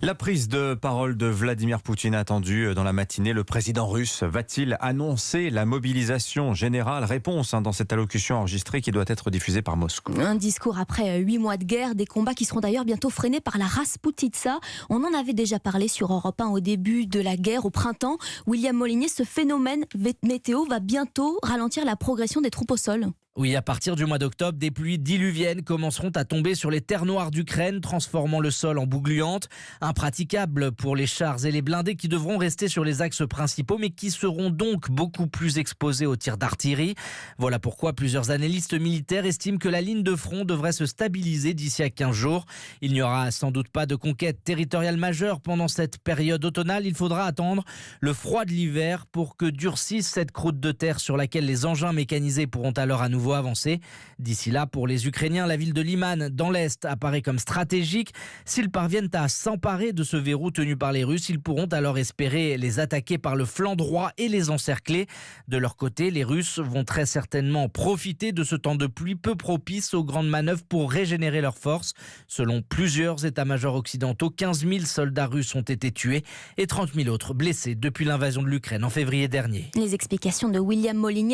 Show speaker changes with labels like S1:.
S1: La prise de parole de Vladimir Poutine attendue dans la matinée. Le président russe va-t-il annoncer la mobilisation générale? Réponse dans cette allocution enregistrée qui doit être diffusée par Moscou.
S2: Un discours après 8 mois de guerre, des combats qui seront d'ailleurs bientôt freinés par la Rasputitsa. On en avait déjà parlé sur Europe 1 au début de la guerre, au printemps. William Molinier, ce phénomène météo va bientôt ralentir la progression des troupes au sol.
S3: Oui, à partir du mois d'octobre, des pluies diluviennes commenceront à tomber sur les terres noires d'Ukraine, transformant le sol en boue gluante. Impraticable pour les chars et les blindés qui devront rester sur les axes principaux, mais qui seront donc beaucoup plus exposés aux tirs d'artillerie. Voilà pourquoi plusieurs analystes militaires estiment que la ligne de front devrait se stabiliser d'ici à 15 jours. Il n'y aura sans doute pas de conquête territoriale majeure pendant cette période automnale. Il faudra attendre le froid de l'hiver pour que durcisse cette croûte de terre sur laquelle les engins mécanisés pourront alors à nouveau avancer. D'ici là, pour les Ukrainiens, la ville de Liman, dans l'Est, apparaît comme stratégique. S'ils parviennent à s'emparer de ce verrou tenu par les Russes, ils pourront alors espérer les attaquer par le flanc droit et les encercler. De leur côté, les Russes vont très certainement profiter de ce temps de pluie peu propice aux grandes manœuvres pour régénérer leurs forces. Selon plusieurs états-majors occidentaux, 15 000 soldats russes ont été tués et 30 000 autres blessés depuis l'invasion de l'Ukraine en février dernier.
S2: Les explications de William Molinier.